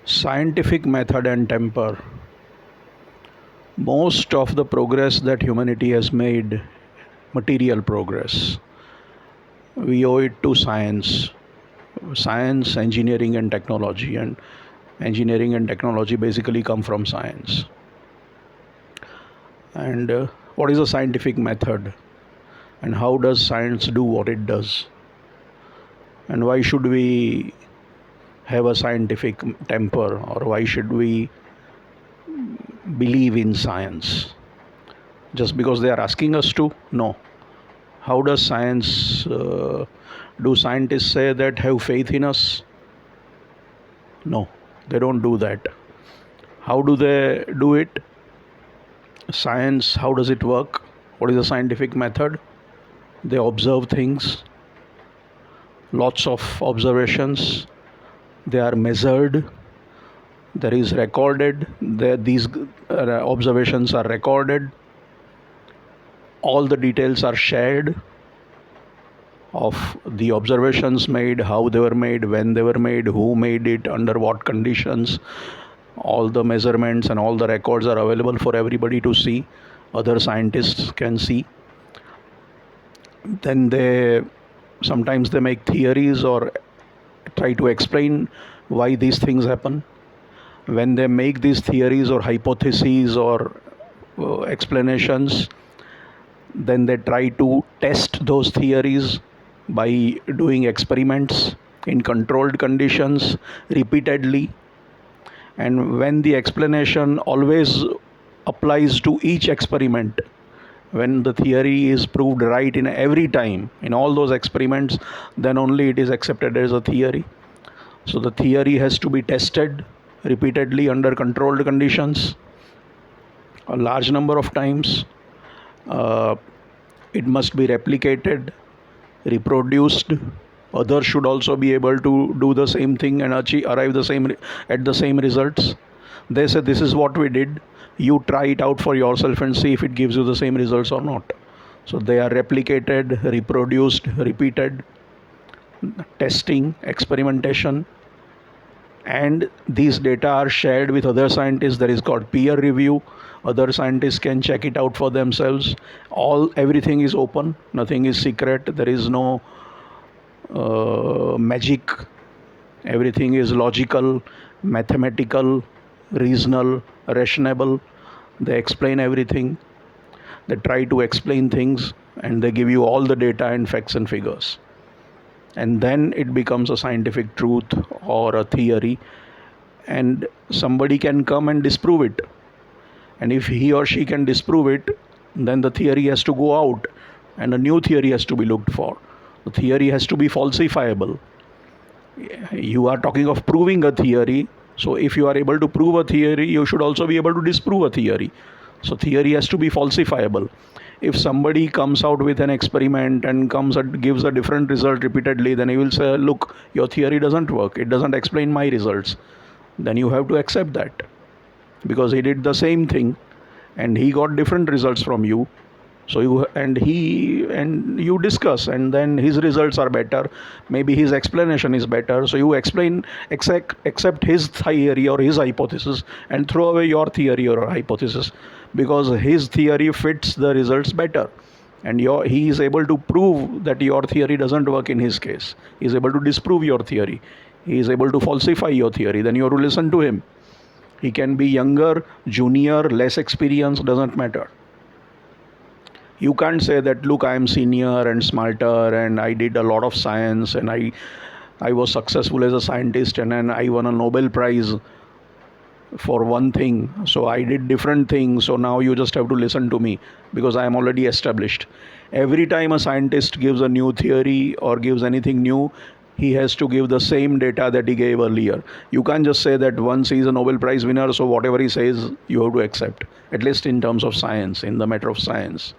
Scientific method and temper. Most of the progress that humanity has made, material progress, we owe it to science. Science, engineering, and technology. And engineering and technology basically come from science. And what is a scientific method? And how does science do what it does? And why should we have a scientific temper, or why should we believe in science? Just because they are asking us to? No. How does science, do scientists say that have faith in us? No, they don't do that. How do they do it? Science, how does it work? What is the scientific method? They observe things, lots of observations, they are measured, there is recorded, these observations are recorded, all the details are shared of the observations made, how they were made, when they were made, who made it, under what conditions. All the measurements and all the records are available for everybody to see. Other scientists can see. Then sometimes they make theories or try to explain why these things happen. When they make these theories or hypotheses or explanations, then they try to test those theories by doing experiments in controlled conditions repeatedly. And when the explanation always applies to each experiment, when the theory is proved right in every time in all those experiments, then only it is accepted as a theory. So the theory has to be tested repeatedly under controlled conditions a large number of times. It must be replicated, reproduced. Others should also be able to do the same thing and arrive at the same results. They say, this is what we did, you try it out for yourself and see if it gives you the same results or not. So they are replicated, reproduced, repeated, testing, experimentation, and these data are shared with other scientists. That is called peer review. Other scientists can check it out for themselves. Everything is open, nothing is secret, there is no magic. Everything is logical, mathematical, reasonable, rationable. They explain everything, they try to explain things, and they give you all the data and facts and figures. And then it becomes a scientific truth or a theory, and somebody can come and disprove it. And if he or she can disprove it, then the theory has to go out and a new theory has to be looked for. The theory has to be falsifiable. You are talking of proving a theory, so if you are able to prove a theory, you should also be able to disprove a theory. So theory has to be falsifiable. If somebody comes out with an experiment and gives a different result repeatedly, then he will say, look, your theory doesn't work, it doesn't explain my results. Then you have to accept that, because he did the same thing and he got different results from you. So you discuss, and then his results are better, maybe his explanation is better, so you accept his theory or his hypothesis and throw away your theory or hypothesis, because his theory fits the results better, and he is able to prove that your theory doesn't work. In his case, he is able to disprove your theory, he is able to falsify your theory. Then you have to listen to him. He can be younger, junior, less experienced, doesn't matter. You can't say that, look, I am senior and smarter and I did a lot of science and I was successful as a scientist and then I won a Nobel Prize for one thing, so I did different things, so now you just have to listen to me because I am already established. Every time a scientist gives a new theory or gives anything new, he has to give the same data that he gave earlier. You can't just say that once he is a Nobel Prize winner, so whatever he says you have to accept, at least in terms of science, in the matter of science.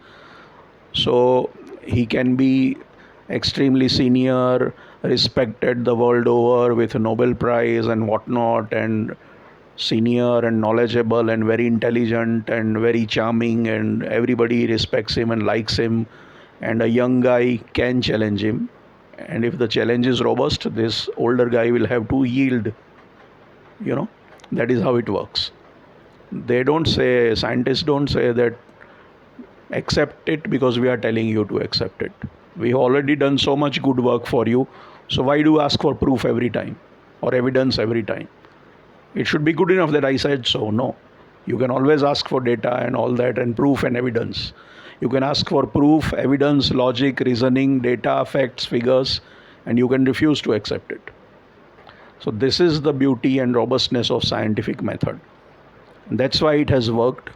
So he can be extremely senior, respected the world over with a Nobel Prize and whatnot, and senior and knowledgeable and very intelligent and very charming, and everybody respects him and likes him, and a young guy can challenge him. And if the challenge is robust, this older guy will have to yield. you know. That is how it works. Scientists don't say that accept it because we are telling you to accept it. We have already done so much good work for you, so why do you ask for proof every time or evidence every time? It should be good enough that I said so. No, you can always ask for data and all that, and proof and evidence. You can ask for proof, evidence, logic, reasoning, data, facts, figures, and you can refuse to accept it. So this is the beauty and robustness of scientific method. And that's why it has worked,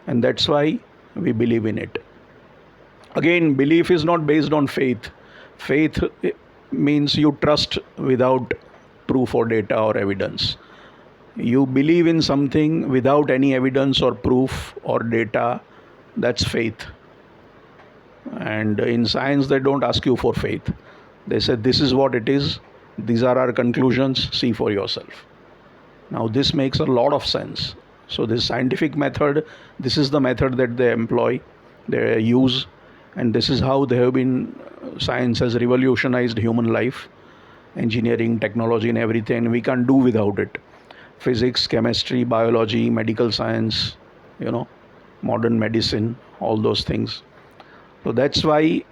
and that's why we believe in it. Again, belief is not based on faith. Faith means you trust without proof or data or evidence. You believe in something without any evidence or proof or data, that's faith. And in science, they don't ask you for faith. They say, this is what it is, these are our conclusions, see for yourself. Now, this makes a lot of sense. So, this scientific method, this is the method that they employ, they use, and this is how they have been, science has revolutionized human life, engineering, technology, and everything. We can't do without it. Physics, chemistry, biology, medical science, modern medicine, all those things. So that's why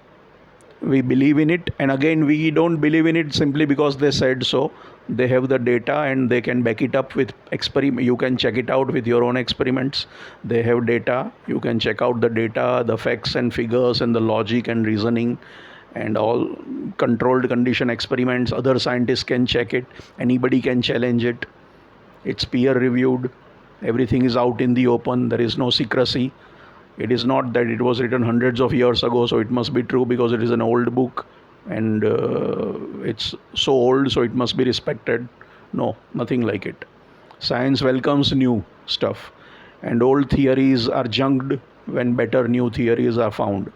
we believe in it. And again, we don't believe in it simply because they said so. They have the data and they can back it up with experiment. You can check it out with your own experiments. They have data. You can check out the data, the facts and figures and the logic and reasoning and all controlled condition experiments. Other scientists can check it. Anybody can challenge it. It's peer reviewed. Everything is out in the open. There is no secrecy. It is not that it was written hundreds of years ago, so it must be true because it is an old book and it's so old, so it must be respected. No, nothing like it. Science welcomes new stuff, and old theories are junked when better new theories are found.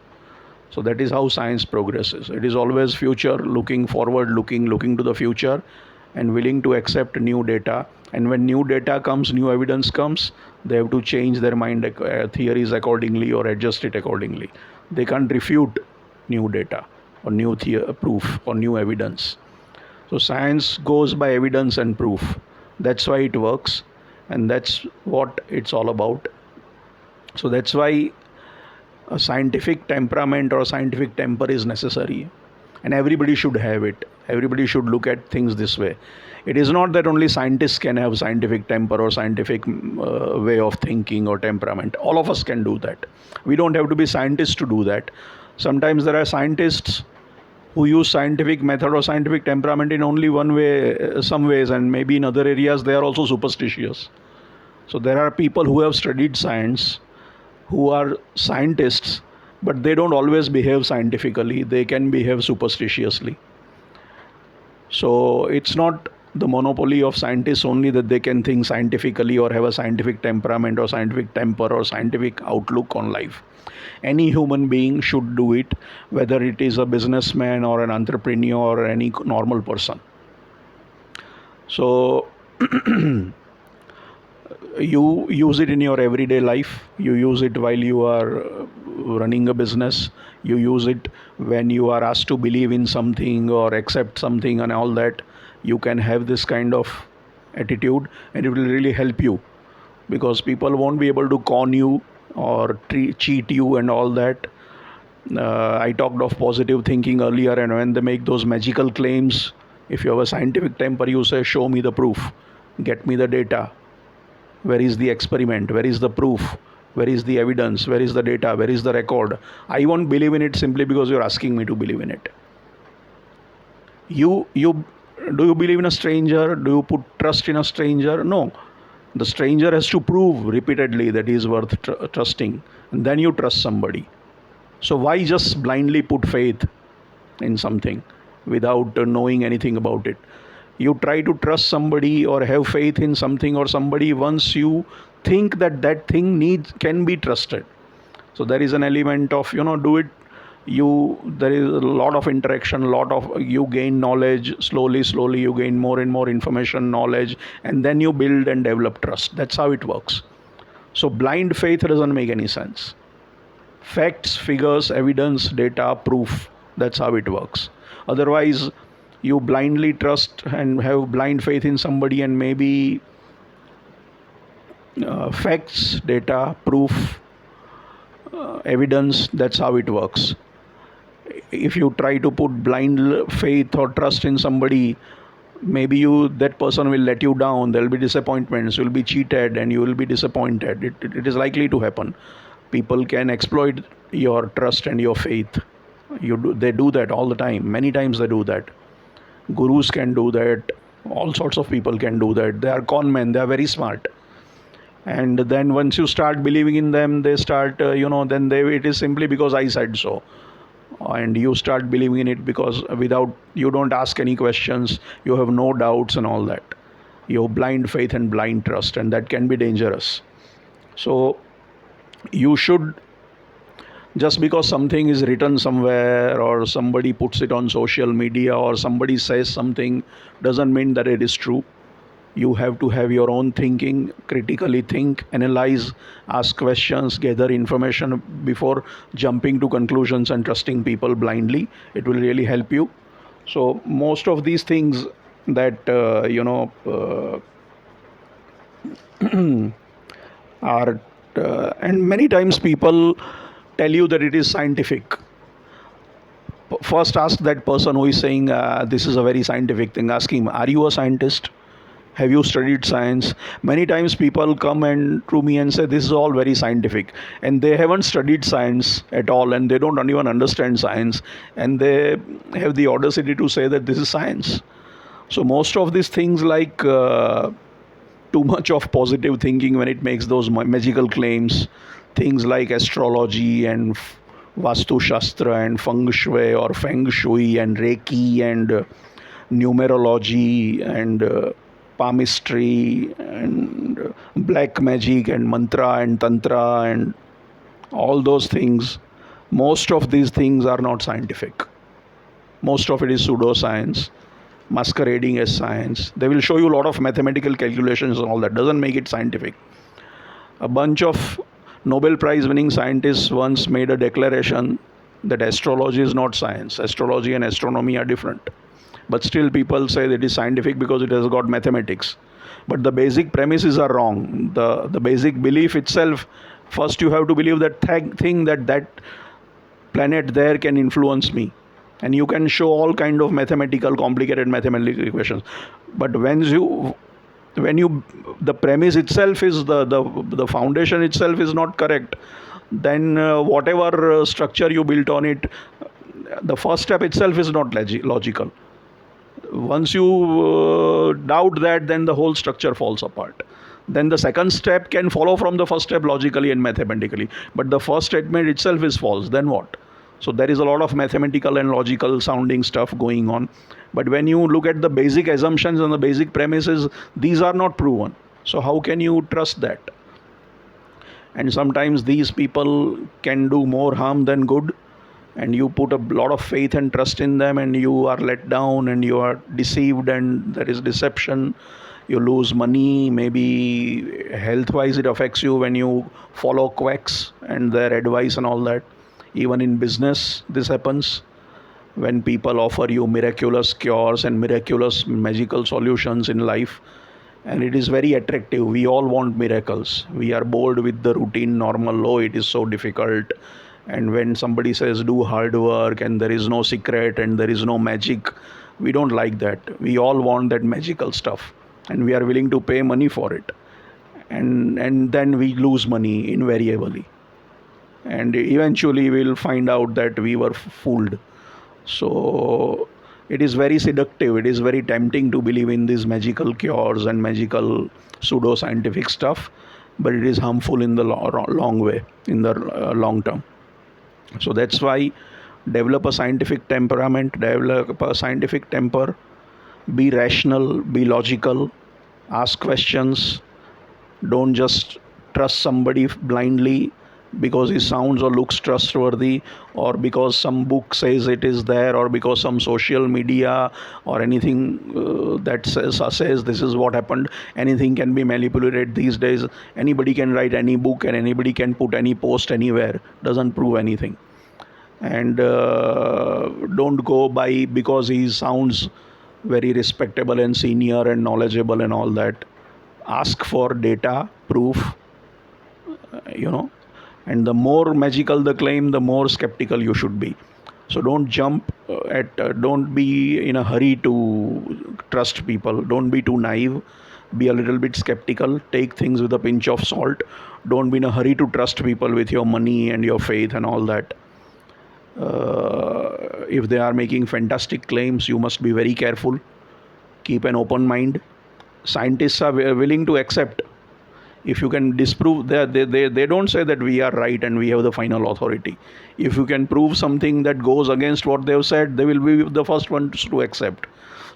So that is how science progresses. It is always future looking, forward looking to the future, and willing to accept new data. And when new data comes, new evidence comes, they have to change their mind theories accordingly or adjust it accordingly. They can't refute new data or new proof or new evidence. So science goes by evidence and proof. That's why it works, and that's what it's all about. So that's why a scientific temperament or a scientific temper is necessary, and everybody should have it. Everybody should look at things this way. It is not that only scientists can have scientific temper or scientific way of thinking or temperament. All of us can do that. We don't have to be scientists to do that. Sometimes there are scientists who use scientific method or scientific temperament in only one way, some ways, and maybe in other areas they are also superstitious. So there are people who have studied science, who are scientists, but they don't always behave scientifically. They can behave superstitiously. So it's not the monopoly of scientists only that they can think scientifically or have a scientific temperament or scientific temper or scientific outlook on life. Any human being should do it, whether it is a businessman or an entrepreneur or any normal person. So you use it in your everyday life. You use it while you are running a business. You use it when you are asked to believe in something or accept something and all that. You can have this kind of attitude, and it will really help you, because people won't be able to con you or cheat you and all that. I talked of positive thinking earlier, and when they make those magical claims, if you have a scientific temper, you say, show me the proof, get me the data. Where is the experiment? Where is the proof? Where is the evidence? Where is the data? Where is the record? I won't believe in it simply because you're asking me to believe in it. Do you believe in a stranger? Do you put trust in a stranger? No. The stranger has to prove repeatedly that he is worth trusting, and then you trust somebody. So why just blindly put faith in something without knowing anything about it? You try to trust somebody or have faith in something or somebody once you think that that thing can be trusted. So there is an element of, do it. There is a lot of interaction, you gain knowledge, slowly you gain more and more information, knowledge, and then you build and develop trust. That's how it works. So blind faith doesn't make any sense. Facts, figures, evidence, data, proof, that's how it works. Otherwise, you blindly trust and have blind faith in somebody, and maybe Facts, data, proof, evidence, that's how it works. If you try to put blind faith or trust in somebody, maybe that person will let you down. There will be disappointments, you will be cheated, and you will be disappointed. It is likely to happen. People can exploit your trust and your faith. They do that all the time. Many times they do that. Gurus can do that. All sorts of people can do that. They are con men. They are very smart. And then once you start believing in them, they start, then it is simply because I said so. And you start believing in it because you don't ask any questions, you have no doubts and all that. You have blind faith and blind trust, and that can be dangerous. So you should, just because something is written somewhere or somebody puts it on social media or somebody says something, doesn't mean that it is true. You have to have your own thinking, critically think, analyze, ask questions, gather information before jumping to conclusions and trusting people blindly. It will really help you. So most of these things that are and many times people tell you that it is scientific. First ask that person who is saying this is a very scientific thing, ask him, are you a scientist? Have you studied science? Many times people come and to me and say this is all very scientific, and they haven't studied science at all, and they don't even understand science, and they have the audacity to say that this is science. So most of these things, like too much of positive thinking when it makes those magical claims, things like astrology and Vastu Shastra and Feng Shui or Feng Shui and Reiki and numerology and palmistry and black magic and mantra and tantra and all those things, most of these things are not scientific. Most of it is pseudoscience, masquerading as science. They will show you a lot of mathematical calculations and all that. Doesn't make it scientific. A bunch of Nobel Prize winning scientists once made a declaration that astrology is not science. Astrology and astronomy are different. But still people say that it is scientific because it has got mathematics. But the basic premises are wrong. The basic belief itself, first you have to believe that thing that planet there can influence me. And you can show all kind of complicated mathematical equations. But when you the premise itself is the foundation itself is not correct, then whatever structure you built on it, the first step itself is not logical. Once you doubt that, then the whole structure falls apart. Then the second step can follow from the first step logically and mathematically, but the first statement itself is false. Then what? So there is a lot of mathematical and logical sounding stuff going on, but when you look at the basic assumptions and the basic premises, these are not proven. So how can you trust that? And sometimes these people can do more harm than good, and you put a lot of faith and trust in them, and you are let down and you are deceived, and there is deception. You lose money, maybe health wise it affects you when you follow quacks and their advice and all that. Even in business this happens, when people offer you miraculous cures and miraculous magical solutions in life, and it is very attractive. We all want miracles. We are bored with the routine normal. Oh, it is so difficult. And when somebody says do hard work and there is no secret and there is no magic, we don't like that. We all want that magical stuff, and we are willing to pay money for it. And then we lose money invariably, and eventually we'll find out that we were fooled. So it is very seductive, it is very tempting to believe in these magical cures and magical pseudoscientific stuff, but it is harmful in the long way, in the long term. So that's why develop a scientific temperament, develop a scientific temper, be rational, be logical, ask questions. Don't just trust somebody blindly because he sounds or looks trustworthy, or because some book says it is there, or because some social media or anything that says this is what happened. Anything can be manipulated these days. Anybody can write any book and anybody can put any post anywhere. Doesn't prove anything. And don't go by because he sounds very respectable and senior and knowledgeable and all that. ask for data, proof, you know, and the more magical the claim, the more skeptical you should be. So don't jump don't be in a hurry to trust people. Don't be too naive. Be a little bit skeptical. Take things with a pinch of salt. Don't be in a hurry to trust people with your money and your faith and all that. If they are making fantastic claims, you must be very careful. Keep an open mind. Scientists are willing to accept. If you can disprove, they don't say that we are right and we have the final authority. If you can prove something that goes against what they have said, they will be the first ones to accept.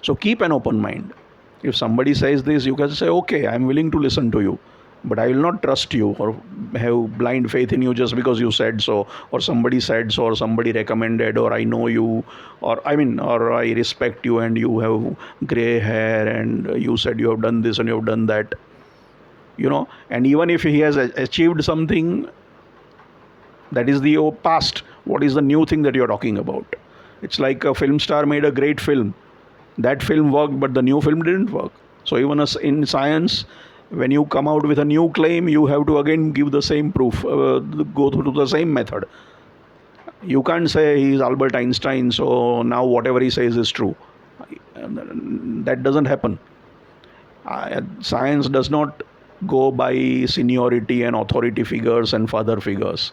So keep an open mind. If somebody says this, you can say, okay, I'm willing to listen to you, but I will not trust you or have blind faith in you just because you said so, or somebody said so, or somebody recommended, or I know you, or I respect you and you have gray hair and you said you have done this and you have done that. And even if he has achieved something, that is the past. What is the new thing that you're talking about? It's like a film star made a great film. That film worked, but the new film didn't work. So even in science, when you come out with a new claim, you have to again give the same proof, go through the same method. You can't say he's Albert Einstein, so now whatever he says is true. That doesn't happen. Science does not go by seniority and authority figures and father figures.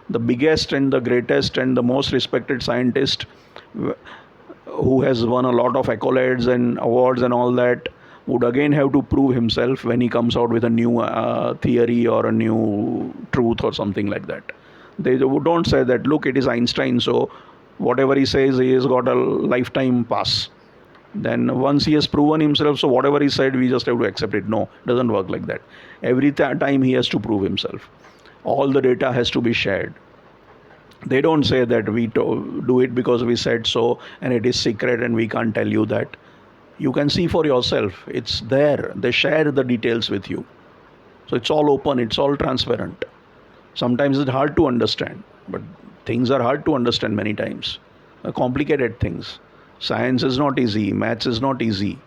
The biggest and the greatest and the most respected scientist who has won a lot of accolades and awards and all that would again have to prove himself when he comes out with a new theory or a new truth or something like that. They don't say that, look, it is Einstein, so whatever he says, he has got a lifetime pass. Then once he has proven himself, so whatever he said, we just have to accept it. No, it doesn't work like that. Every time he has to prove himself. All the data has to be shared. They don't say that we do it because we said so and it is secret and we can't tell you that. You can see for yourself. It's there. They share the details with you. So it's all open. It's all transparent. Sometimes it's hard to understand, but things are hard to understand many times. Complicated things. Science is not easy. Maths is not easy.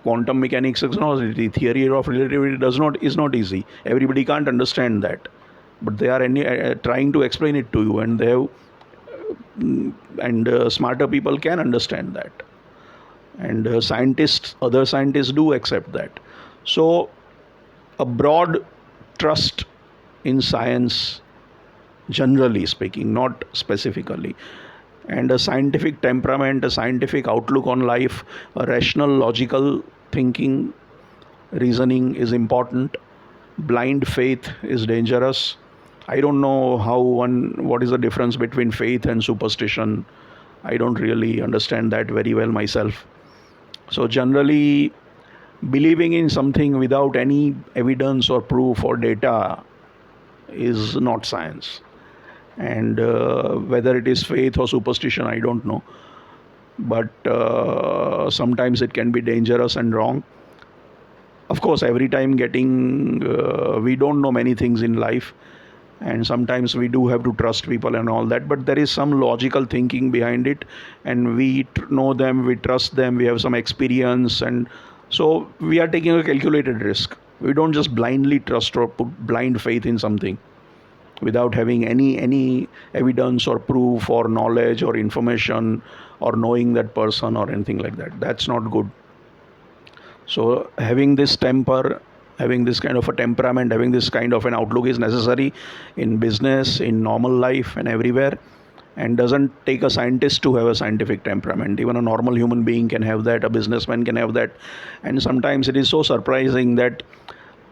Quantum mechanics is not easy. Theory of relativity is not easy. Everybody can't understand that, but they are trying to explain it to you, and they have, smarter people can understand that, and other scientists do accept that. So, a broad trust in science, generally speaking, not specifically. And a scientific temperament, a scientific outlook on life, a rational, logical thinking, reasoning is important. Blind faith is dangerous. I don't know what is the difference between faith and superstition. I don't really understand that very well myself. So generally, believing in something without any evidence or proof or data is not science. And whether it is faith or superstition, I don't know. But sometimes it can be dangerous and wrong. Of course, every time we don't know many things in life. And sometimes we do have to trust people and all that. But there is some logical thinking behind it. And we know them, we trust them, we have some experience. And so we are taking a calculated risk. We don't just blindly trust or put blind faith in something without having any evidence or proof or knowledge or information or knowing that person or anything like that. That's not good. So having this temper, having this kind of a temperament, having this kind of an outlook is necessary in business, in normal life, and everywhere. And doesn't take a scientist to have a scientific temperament. Even a normal human being can have that, a businessman can have that. And sometimes it is so surprising that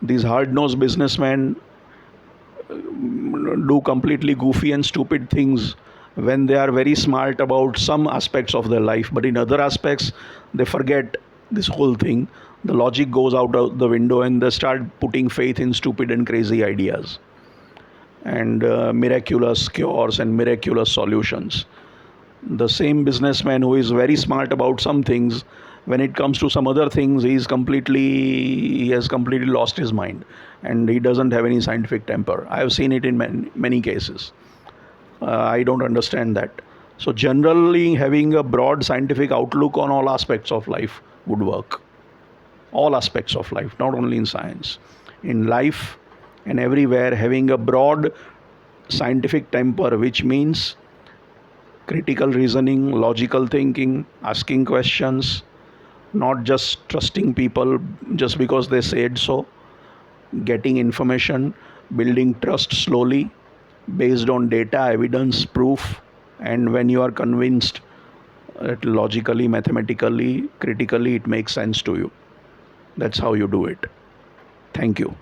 these hard-nosed businessmen do completely goofy and stupid things when they are very smart about some aspects of their life, but in other aspects they forget this whole thing. The logic goes out of the window and they start putting faith in stupid and crazy ideas and miraculous cures and miraculous solutions. The same businessman who is very smart about some things, when it comes to some other things, he has completely lost his mind and he doesn't have any scientific temper. I have seen it in many cases. I don't understand that. So generally, having a broad scientific outlook on all aspects of life would work. all aspects of life, not only in science, in life and everywhere, having a broad scientific temper, which means critical reasoning, logical thinking, asking questions, not just trusting people just because they said so, getting information, building trust slowly based on data, evidence, proof, and when you are convinced that logically, mathematically, critically, it makes sense to you. That's how you do it. Thank you.